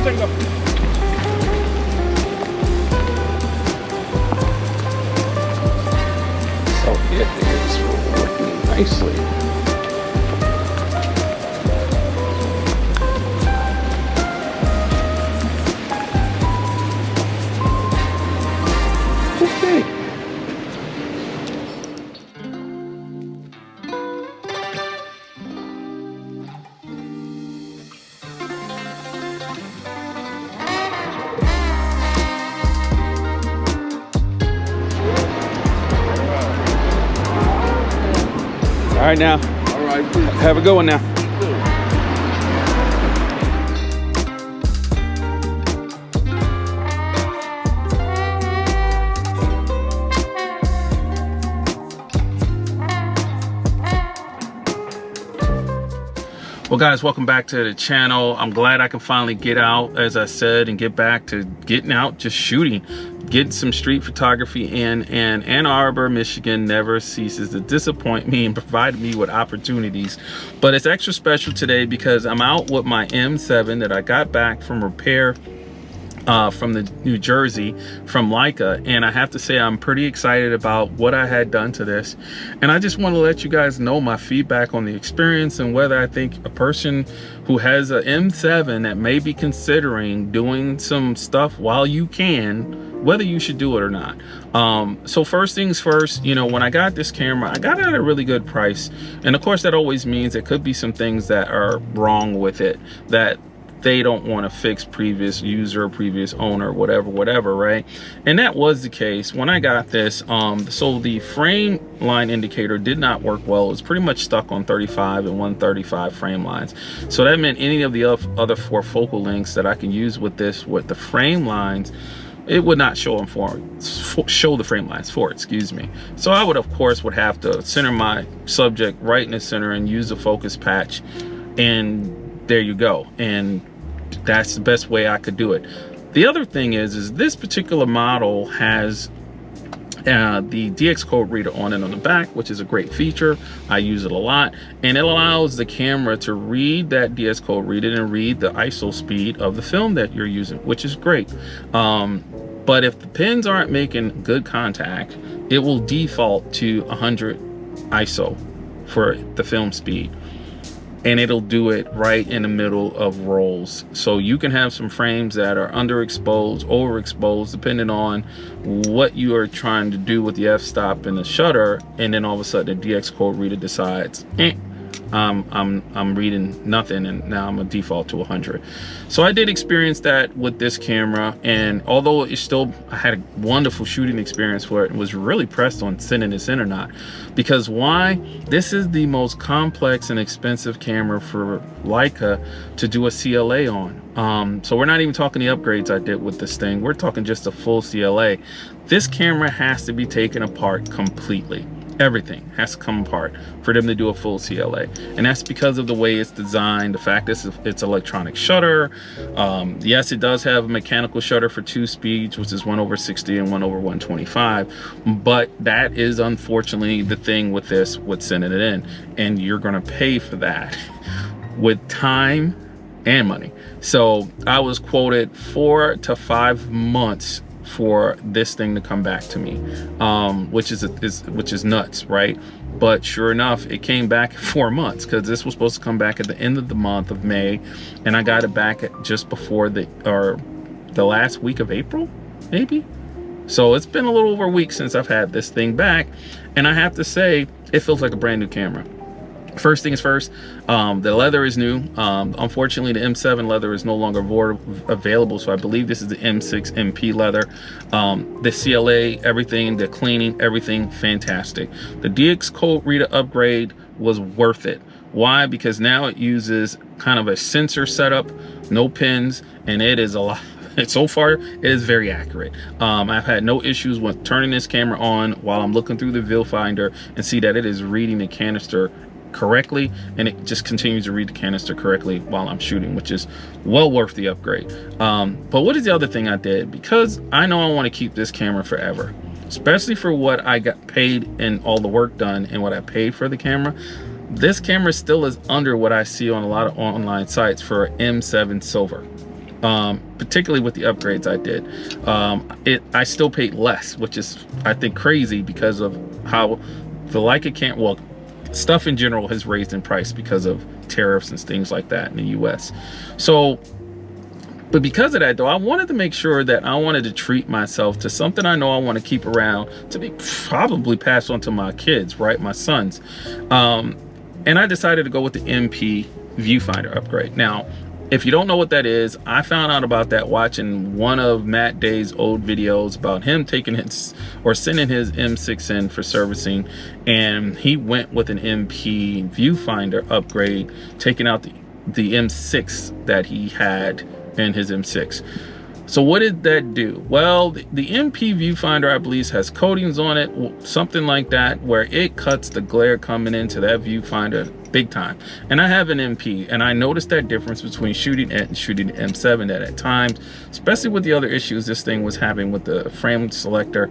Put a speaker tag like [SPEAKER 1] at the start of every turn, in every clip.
[SPEAKER 1] tengo. So it is working nicely. All right now.
[SPEAKER 2] All right.
[SPEAKER 1] Have a good one now. Well guys, welcome back to the channel. I'm glad I can finally get out, as I said, and get back to getting out, just shooting, getting some street photography in. And Ann Arbor, Michigan never ceases to disappoint me and provide me with opportunities. But it's extra special today because I'm out with my M7 that I got back from repair from the New Jersey from Leica, and I have to say I'm pretty excited about what I had done to this. And I just want to let you guys know my feedback on the experience and whether I think a person who has a M7 that may be considering doing some stuff while you can, whether you should do it or not. So first things first, you know, when I got this camera, I got it at a really good price, and of course that always means there could be some things that are wrong with it that they don't want to fix, previous user, previous owner, whatever, right? And that was the case when I got this. So the frame line indicator did not work well. It was pretty much stuck on 35 and 135 frame lines. So that meant any of the other 4 focal lengths that I can use with this, with the frame lines, it would not show them show the frame lines for it, excuse me. So I would, of course, would have to center my subject right in the center and use a focus patch, and there you go. And that's the best way I could do it. The other thing is this particular model has the DX code reader on it on the back, which is a great feature. I use it a lot, and it allows the camera to read that DX code reader and read the ISO speed of the film that you're using, which is great. But if the pins aren't making good contact, it will default to 100 ISO for the film speed, and it'll do it right in the middle of rolls. So you can have some frames that are underexposed, overexposed, depending on what you are trying to do with the f-stop and the shutter, and then all of a sudden the DX code reader decides, I'm reading nothing, and now I'm a default to 100. So I did experience that with this camera, and although I had a wonderful shooting experience for it, and was really pressed on sending this in or not. Because why? This is the most complex and expensive camera for Leica to do a CLA on. So we're not even talking the upgrades I did with this thing. We're talking just a full CLA. This camera has to be taken apart completely. Everything has to come apart for them to do a full CLA, and that's because of the way it's designed, the fact that it's electronic shutter. Yes, it does have a mechanical shutter for 2 speeds, which is 1/60 and 1/125, but that is unfortunately the thing with this, with sending it in, and you're going to pay for that with time and money. So I was quoted 4 to 5 months for this thing to come back to me, which is nuts, right? But sure enough, it came back in 4 months, because this was supposed to come back at the end of the month of May, and I got it back at just before the last week of April, maybe. So it's been a little over a week since I've had this thing back, and I have to say it feels like a brand new camera. First things first, the leather is new. Unfortunately, the M7 leather is no longer available, so I believe this is the M6 MP leather. The CLA, everything, the cleaning, everything, fantastic. The DX code reader upgrade was worth it. Why? Because now it uses kind of a sensor setup, no pins, and it is a lot. So far, it is very accurate. I've had no issues with turning this camera on while I'm looking through the viewfinder and see that it is reading the canister correctly, and it just continues to read the canister correctly while I'm shooting, which is well worth the upgrade. But what is the other thing I did? Because I know I want to keep this camera forever, especially for what I got paid and all the work done and what I paid for the camera. This camera still is under what I see on a lot of online sites for M7 silver. particularly with the upgrades I did. I still paid less, which is, I think, crazy because of how the Leica can't, well, stuff in general has raised in price because of tariffs and things like that in the US. So, but because of that though, I wanted to make sure that I wanted to treat myself to something I know I want to keep around to be probably passed on to my kids, right? My sons. And I decided to go with the MP viewfinder upgrade. Now, if you don't know what that is, I found out about that watching one of Matt Day's old videos about him taking his, or sending his M6 in for servicing, and he went with an MP viewfinder upgrade, taking out the M6 that he had in his M6. So what did that do? Well, the MP viewfinder, I believe, has coatings on it, something like that, where it cuts the glare coming into that viewfinder big time. And I have an MP, and I noticed that difference between shooting it and shooting the M7, that at times, especially with the other issues this thing was having with the frame selector,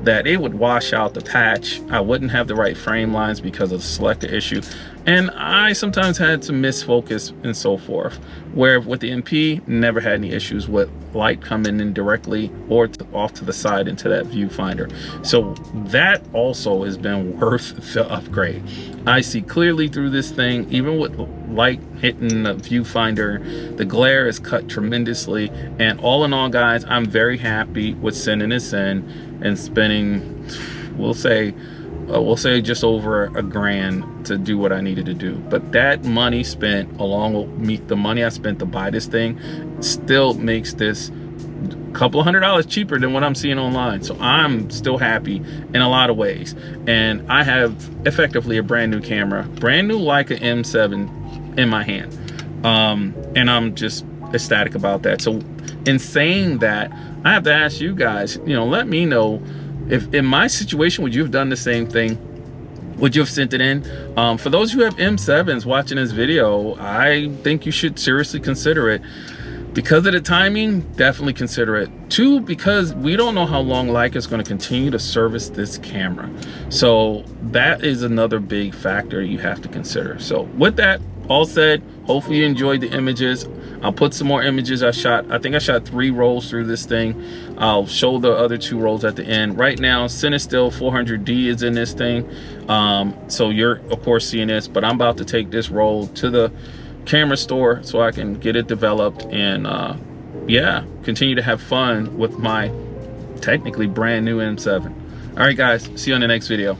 [SPEAKER 1] that it would wash out the patch. I wouldn't have the right frame lines because of the selector issue. And I sometimes had some misfocus and so forth, where with the MP, never had any issues with light coming in directly or off to the side into that viewfinder. So that also has been worth the upgrade. I see clearly through this thing, even with light hitting the viewfinder, the glare is cut tremendously. And all in all, guys, I'm very happy with sending this in and spending, we'll say just over $1,000 to do what I needed to do. But that money spent, along with the money I spent to buy this thing, still makes this a couple of $100 cheaper than what I'm seeing online. So I'm still happy in a lot of ways. And I have effectively a brand new camera, brand new Leica M7 in my hand. And I'm just ecstatic about that. So in saying that, I have to ask you guys, let me know, if in my situation, would you have done the same thing? Would you have sent it in? For those who have M7s watching this video, I think you should seriously consider it. Because of the timing, definitely consider it. 2, because we don't know how long Leica is going to continue to service this camera. So that is another big factor you have to consider. So with that all said, hopefully you enjoyed the images. I'll put some more images I shot. I think I shot 3 rolls through this thing. I'll show the other 2 rolls at the end. Right now, Cinestill 400D is in this thing. So you're, of course, seeing this, but I'm about to take this roll to the camera store so I can get it developed and, yeah, continue to have fun with my technically brand new M7. All right, guys, see you on the next video.